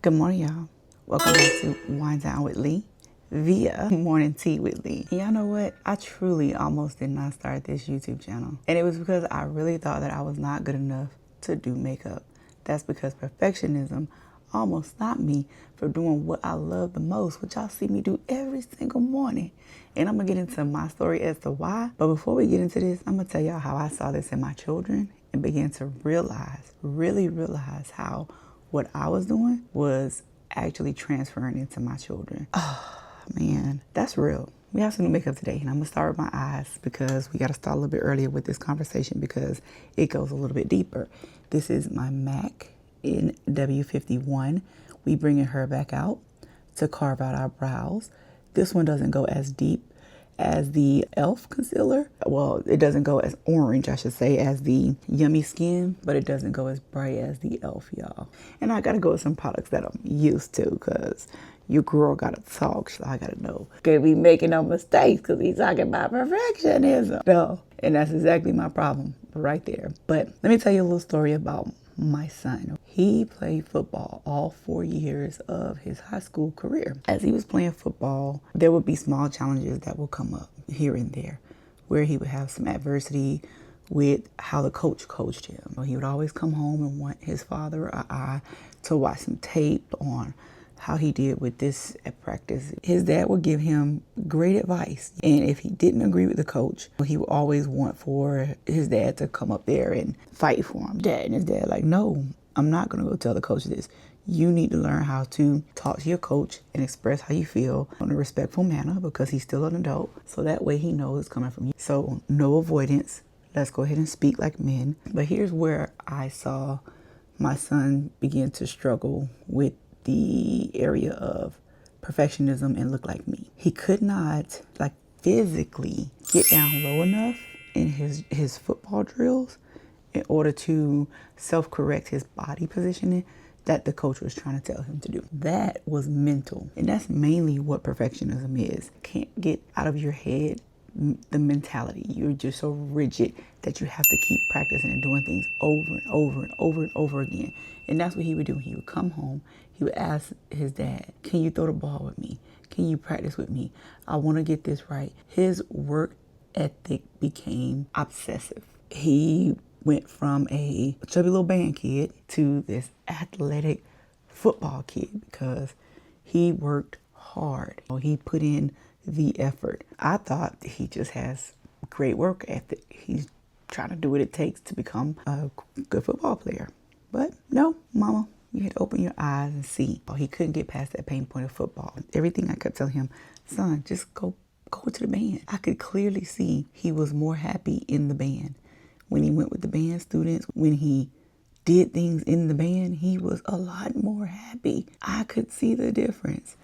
Good morning, y'all. Welcome back to Wine Down with Lee via Morning Tea with Lee. And y'all know what? I truly almost did not start this YouTube channel. And it was because I really thought that I was not good enough to do makeup. That's because perfectionism almost stopped me from doing what I love the most, which y'all see me do every single morning. And I'm gonna get into my story as to why. But before we get into this, I'm gonna tell y'all how I saw this in my children and began to really realize how what I was doing was actually transferring into my children. Oh, man, that's real. We have some new makeup today, and I'm gonna start with my eyes because we gotta start a little bit earlier with this conversation because it goes a little bit deeper. This is my MAC in W51. We bringing her back out to carve out our brows. This one doesn't go as deep as the e.l.f. concealer. Well, it doesn't go as orange, I should say, as the Yummy Skin, but it doesn't go as bright as the e.l.f., y'all. And I gotta go with some products that I'm used to because your girl gotta talk, so I gotta know. Can't be making no mistakes because he's talking about perfectionism. No, and that's exactly my problem right there. But let me tell you a little story about my son. He played football all 4 years of his high school career. As he was playing football, there would be small challenges that would come up here and there where he would have some adversity with how the coach coached him. He would always come home and want his father or I to watch some tape on how he did with this at practice. His dad would give him great advice. And if he didn't agree with the coach, he would always want for his dad to come up there and fight for him. And his dad like, no, I'm not gonna go tell the coach this. You need to learn how to talk to your coach and express how you feel in a respectful manner because he's still an adult. So that way he knows it's coming from you. So no avoidance. Let's go ahead and speak like men. But here's where I saw my son begin to struggle with the area of perfectionism and look like me. He could not physically get down low enough in his football drills in order to self-correct his body positioning that the coach was trying to tell him to do. That was mental. And that's mainly what perfectionism is. Can't get out of your head the mentality. You're just so rigid that you have to keep practicing and doing things over and over and over and over again. And that's what he would do. He would come home. He would ask his dad, can you throw the ball with me? Can you practice with me? I want to get this right. His work ethic became obsessive. He went from a chubby little band kid to this athletic football kid because he worked hard. He put in the effort. I thought he just has great work ethic. He's trying to do what it takes to become a good football player. But no, mama, you had to open your eyes and see. He couldn't get past that pain point of football. Everything I kept telling him, son, just go to the band. I could clearly see he was more happy in the band. When he went with the band students, when he did things in the band, he was a lot more happy. I could see the difference.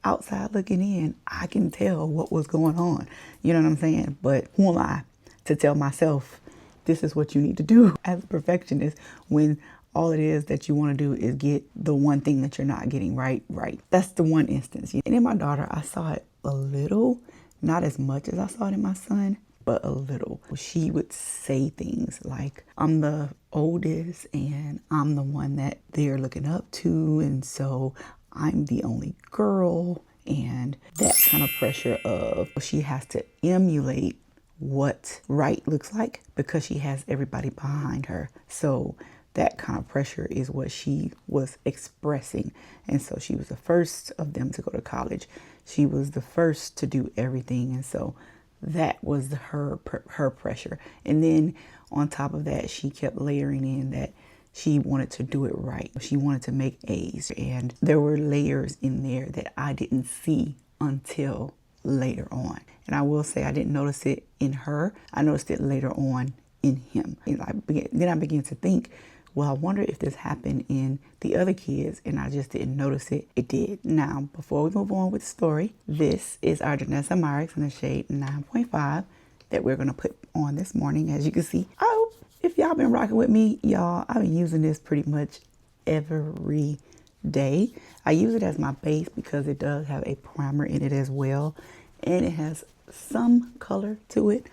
Outside looking in, I can tell what was going on. You know what I'm saying? But who am I to tell myself this is what you need to do as a perfectionist when all it is that you want to do is get the one thing that you're not getting right. That's the one instance. And in my daughter, I saw it a little, not as much as I saw it in my son, but a little. She would say things like, I'm the oldest and I'm the one that they're looking up to. And so I'm the only girl, and that kind of pressure of she has to emulate what right looks like because she has everybody behind her. So that kind of pressure is what she was expressing. And so she was the first of them to go to college. She was the first to do everything. And so that was her pressure. And then on top of that, she kept layering in that she wanted to do it right. She wanted to make A's. And there were layers in there that I didn't see until later on. And I will say I didn't notice it in her. I noticed it later on in him. And then I began to think, well, I wonder if this happened in the other kids and I just didn't notice it. It did. Now, before we move on with the story, this is our Danessa Myricks in the shade 9.5 that we're going to put on this morning. As you can see, if y'all been rocking with me, y'all, I've been using this pretty much every day. I use it as my base because it does have a primer in it as well. And it has some color to it.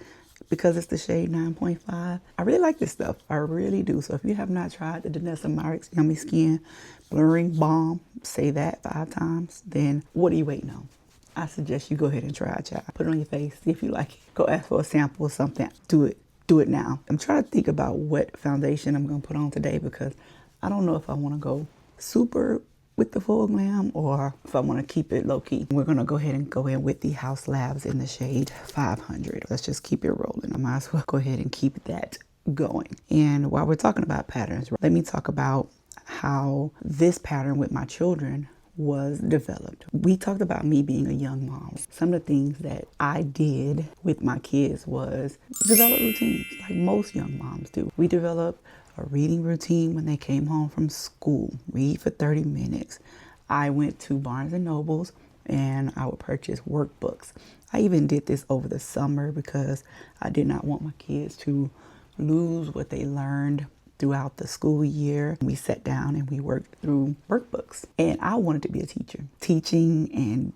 because it's the shade 9.5. I really like this stuff. I really do. So if you have not tried the Danessa Myricks Yummy Skin Blurring Balm, say that 5 times, then what are you waiting on? I suggest you go ahead and try it, child. Put it on your face, see if you like it. Go ask for a sample or something. Do it. Do it now. I'm trying to think about what foundation I'm going to put on today because I don't know if I want to go super with the full glam or if I want to keep it low key. We're going to go ahead and go in with the Haus Labs in the shade 500. Let's just keep it rolling. I might as well go ahead and keep that going. And while we're talking about patterns, let me talk about how this pattern with my children was developed. We talked about me being a young mom. Some of the things that I did with my kids was develop routines like most young moms do. We developed a reading routine when they came home from school. Read for 30 minutes. I went to Barnes and Nobles and I would purchase workbooks. I even did this over the summer because I did not want my kids to lose what they learned throughout the school year. We sat down and we worked through workbooks. And I wanted to be a teacher. Teaching and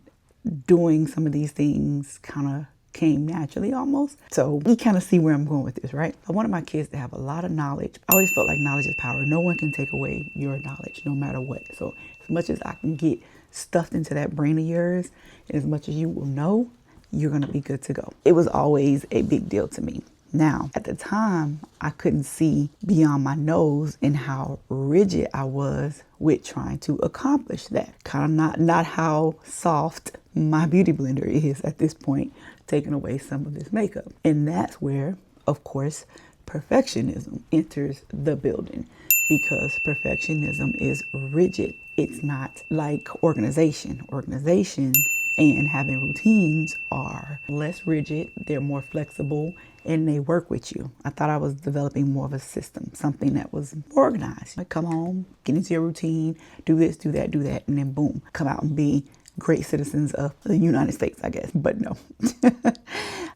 doing some of these things kind of came naturally almost. So you kind of see where I'm going with this, right? I wanted my kids to have a lot of knowledge. I always felt like knowledge is power. No one can take away your knowledge, no matter what. So as much as I can get stuffed into that brain of yours, and as much as you will know, you're going to be good to go. It was always a big deal to me. Now, at the time, I couldn't see beyond my nose and how rigid I was with trying to accomplish that. Kind of not how soft my beauty blender is at this point, taking away some of this makeup. And that's where, of course, perfectionism enters the building, because perfectionism is rigid. It's not like organization. Organization and having routines are less rigid, they're more flexible, and they work with you. I thought I was developing more of a system, something that was organized. Like come home, get into your routine, do this, do that, and then boom, come out and be great citizens of the United States, I guess. But no,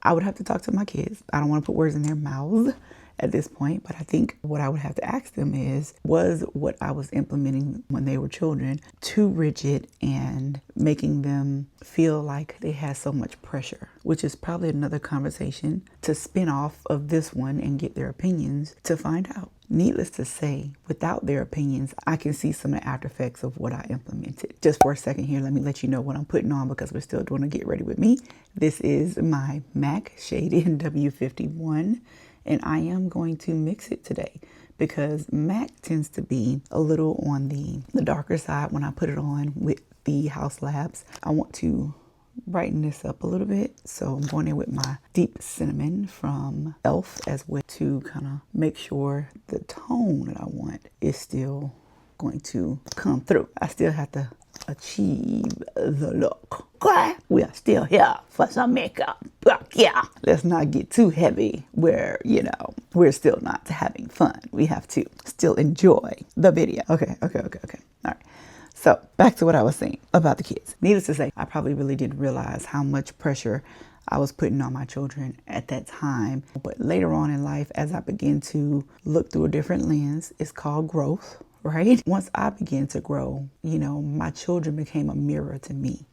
I would have to talk to my kids. I don't want to put words in their mouths at this point, but I think what I would have to ask them is, was what I was implementing when they were children too rigid and making them feel like they had so much pressure, which is probably another conversation to spin off of this one and get their opinions to find out. Needless to say, without their opinions, I can see some of the after effects of what I implemented. Just for a second here, let me let you know what I'm putting on because we're still doing a get ready with me. This is my MAC shade NW51. And I am going to mix it today because MAC tends to be a little on the darker side when I put it on with the Haus Labs. I want to brighten this up a little bit. So I'm going in with my deep cinnamon from e.l.f. as well to kind of make sure the tone that I want is still going to come through. I still have to achieve the look. Okay, we are still here for some makeup. Yeah, let's not get too heavy where, you know, we're still not having fun. We have to still enjoy the video. Okay. All right. So back to what I was saying about the kids. Needless to say, I probably really didn't realize how much pressure I was putting on my children at that time. But later on in life, as I began to look through a different lens, it's called growth. Right? Once I began to grow, you know, my children became a mirror to me.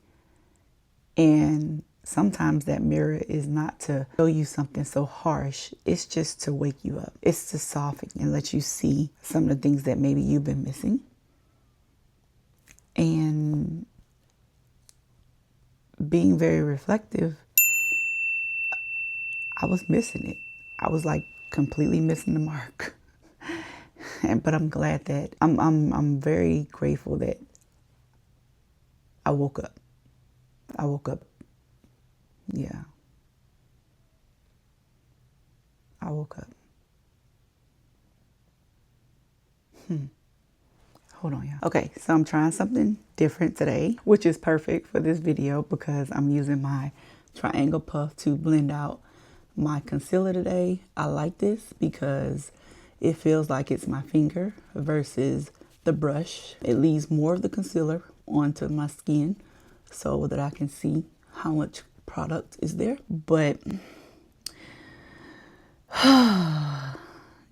And sometimes that mirror is not to show you something so harsh. It's just to wake you up. It's to soften and let you see some of the things that maybe you've been missing. And being very reflective, I was missing it. I was like completely missing the mark. But I'm glad that I'm very grateful that I woke up. Yeah. I woke up. Hold on, y'all. Okay, so I'm trying something different today, which is perfect for this video because I'm using my triangle puff to blend out my concealer today. I like this because it feels like it's my finger versus the brush. It leaves more of the concealer onto my skin so that I can see how much product is there. But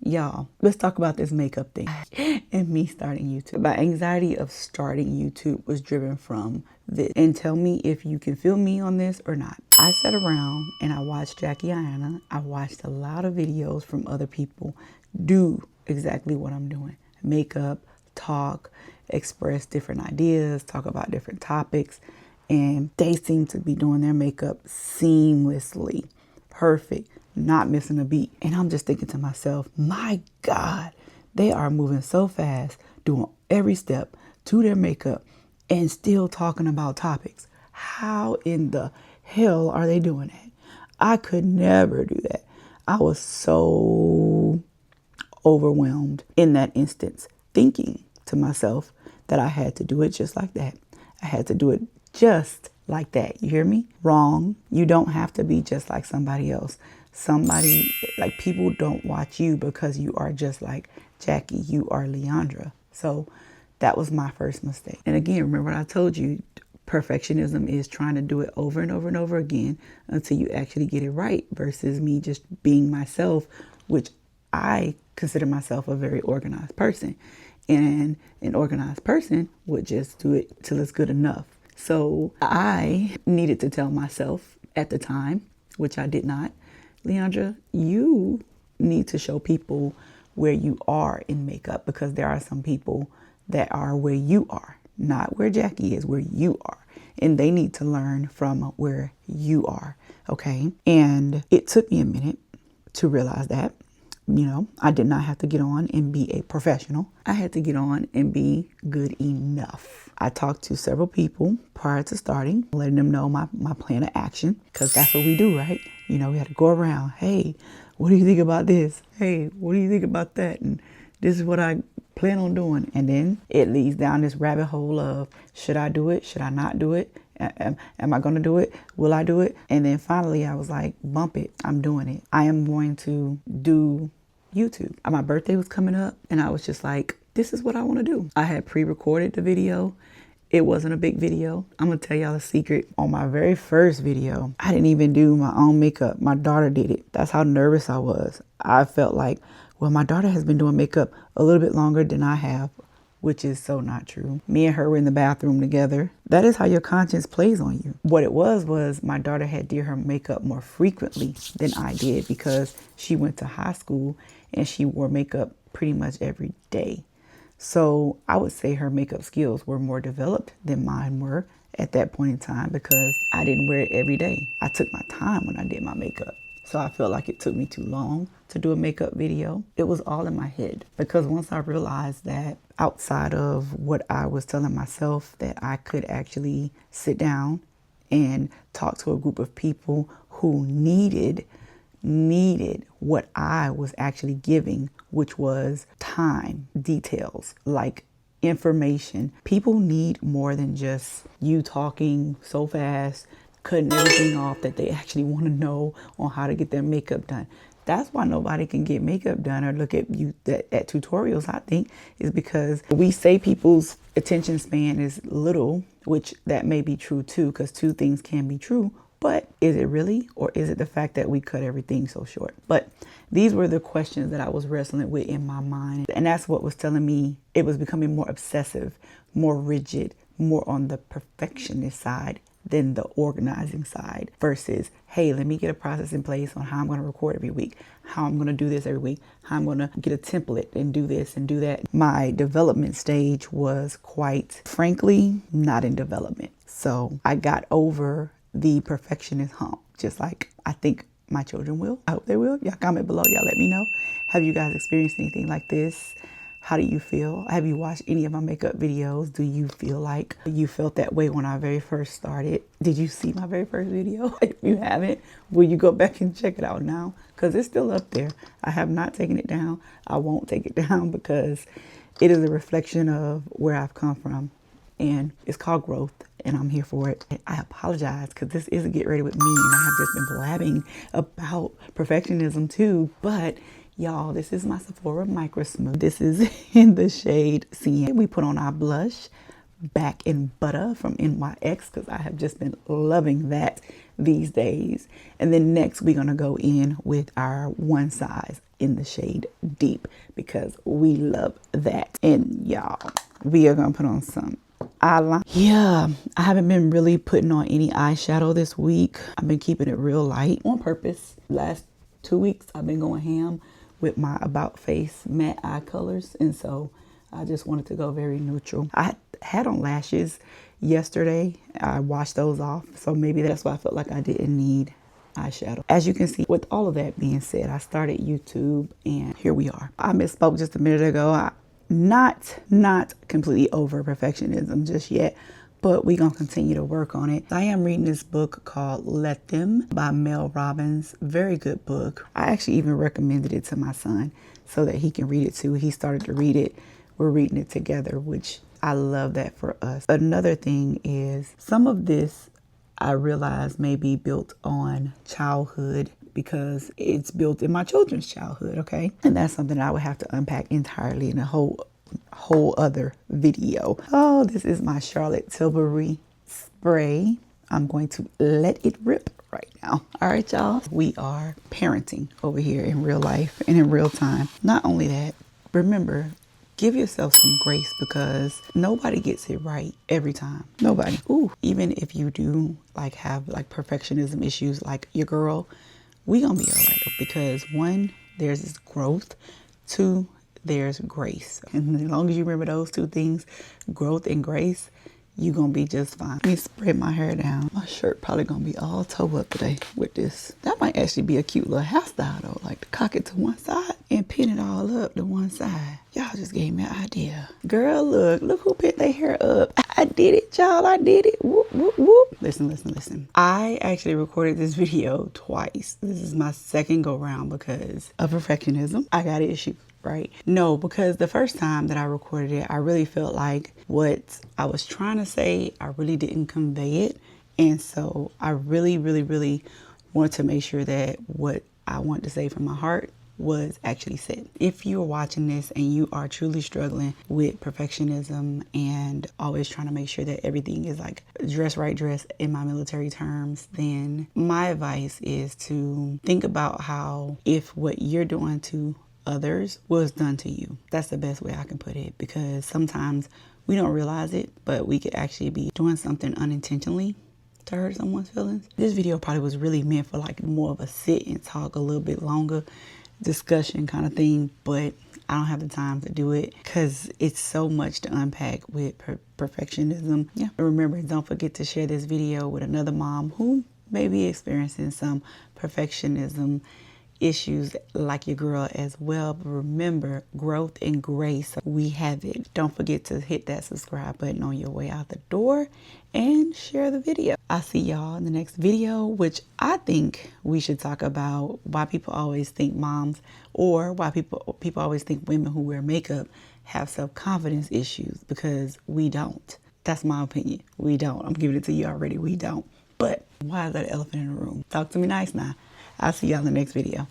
Y'all, let's talk about this makeup thing and me starting YouTube. My anxiety of starting YouTube was driven from this. And tell me if you can feel me on this or not. I sat around and I watched Jackie Aina. I watched a lot of videos from other people do exactly what I'm doing. Makeup, talk, express different ideas, talk about different topics. And they seem to be doing their makeup seamlessly, perfect, not missing a beat. And I'm just thinking to myself, my God, they are moving so fast, doing every step to their makeup and still talking about topics. How in the hell are they doing that? I could never do that. I was so overwhelmed in that instance, thinking to myself that I had to do it just like that. I had to do it just like that. You hear me? Wrong. You don't have to be just like somebody else. Like people don't watch you because you are just like Jackie. You are Leandra. So that was my first mistake. And again, remember what I told you, perfectionism is trying to do it over and over and over again until you actually get it right versus me just being myself, which I consider myself a very organized person. And an organized person would just do it till it's good enough. So I needed to tell myself at the time, which I did not, Leandra, you need to show people where you are in makeup, because there are some people that are where you are, not where Jackie is, where you are. And they need to learn from where you are. Okay. And it took me a minute to realize that. You know, I did not have to get on and be a professional. I had to get on and be good enough. I talked to several people prior to starting, letting them know my plan of action, because that's what we do, right? You know, we had to go around. Hey, what do you think about this? Hey, what do you think about that? And this is what I plan on doing. And then it leads down this rabbit hole of, should I do it? Should I not do it? Am I going to do it? Will I do it? And then finally I was like, bump it. I'm doing it. I am going to do YouTube. My birthday was coming up and I was just like, this is what I want to do. I had pre-recorded the video. It wasn't a big video. I'm going to tell y'all a secret. On my very first video, I didn't even do my own makeup. My daughter did it. That's how nervous I was. I felt like, well, my daughter has been doing makeup a little bit longer than I have, which is so not true. Me and her were in the bathroom together. That is how your conscience plays on you. What it was my daughter had did her makeup more frequently than I did, because she went to high school and she wore makeup pretty much every day. So I would say her makeup skills were more developed than mine were at that point in time, because I didn't wear it every day. I took my time when I did my makeup. So I felt like it took me too long to do a makeup video. It was all in my head, because once I realized that outside of what I was telling myself, that I could actually sit down and talk to a group of people who needed what I was actually giving, which was time, details, like information. People need more than just you talking so fast, cutting everything off that they actually want to know on how to get their makeup done. That's why nobody can get makeup done or look at you at tutorials, I think, is because we say people's attention span is little, which that may be true too, because two things can be true. But is it really, or is it the fact that we cut everything so short? But these were the questions that I was wrestling with in my mind. And that's what was telling me it was becoming more obsessive, more rigid, more on the perfectionist side than the organizing side, versus, hey, let me get a process in place on how I'm going to record every week, how I'm going to do this every week, how I'm going to get a template and do this and do that. My development stage was quite frankly not in development. So I got over the perfectionist hump, just like I think my children will. I hope they will. Y'all comment below. Y'all let me know. Have you guys experienced anything like this? How do you feel? Have you watched any of my makeup videos? Do you feel like you felt that way when I very first started? Did you see my very first video? If you haven't, will you go back and check it out now? Because it's still up there. I have not taken it down. I won't take it down, because it is a reflection of where I've come from. And it's called growth, and I'm here for it. I apologize, because this is a Get Ready With Me, and I have just been blabbing about perfectionism too. But y'all, this is my Sephora MicroSmooth. This is in the shade Sienna. We put on our blush, Back in Butter from NYX, because I have just been loving that these days. And then next we're going to go in with our One Size in the shade Deep because we love that. And y'all, we are gonna put on some eyeliner. Yeah, I haven't been really putting on any eyeshadow this week. I've been keeping it real light on purpose. Last 2 weeks I've been going ham with my About Face matte eye colors, and so I just wanted to go very neutral. I had on lashes yesterday. I washed those off, so maybe that's why I felt like I didn't need eyeshadow. As you can see, with all of that being said, I started YouTube and here we are. I misspoke just a minute ago. Not completely over perfectionism just yet, but we're gonna continue to work on it. I am reading this book called Let Them by Mel Robbins. Very good book. I actually even recommended it to my son so that he can read it too. He started to read it. We're reading it together, which I love that for us. Another thing is some of this I realize may be built on childhood because it's built in my children's childhood, okay? And that's something I would have to unpack entirely in a whole other video. Oh, this is my Charlotte Tilbury spray. I'm going to let it rip right now. All right, y'all. We are parenting over here in real life and in real time. Not only that, remember, give yourself some grace because nobody gets it right every time. Nobody. Ooh, even if you do have perfectionism issues like your girl, we gonna be all right because 1, there's this growth. 2, there's grace. And as long as you remember those 2 things, growth and grace, you gonna be just fine. Let me spread my hair down. My shirt probably gonna be all toe up today with this. That might actually be a cute little hairstyle though, like to cock it to one side and pin it all up to one side. Y'all just gave me an idea. Girl, look who pinned their hair up. I did it, y'all. I did it. Whoop, whoop, whoop. Listen. I actually recorded this video twice. This is my second go round because of perfectionism. I got issues. Right? No, because the first time that I recorded it, I really felt like what I was trying to say, I really didn't convey it. And so I really wanted to make sure that what I wanted to say from my heart was actually said. If you're watching this and you are truly struggling with perfectionism and always trying to make sure that everything is dress right dress in my military terms, then my advice is to think about how if what you're doing to others was done to you. That's the best way I can put it, because sometimes we don't realize it, but we could actually be doing something unintentionally to hurt someone's feelings. This video probably was really meant for more of a sit and talk a little bit longer discussion kind of thing, but I don't have the time to do it because it's so much to unpack with perfectionism. Yeah. Remember, don't forget to share this video with another mom who may be experiencing some perfectionism issues like your girl as well. But remember, growth and grace, we have it. Don't forget to hit that subscribe button on your way out the door and share the video. I'll see y'all in the next video, which I think we should talk about why people always think moms, or why people always think women who wear makeup have self-confidence issues, because we don't. That's my opinion. We don't. I'm giving it to you already. We don't. But why is that elephant in the room? Talk to me nice now. I'll see y'all in the next video.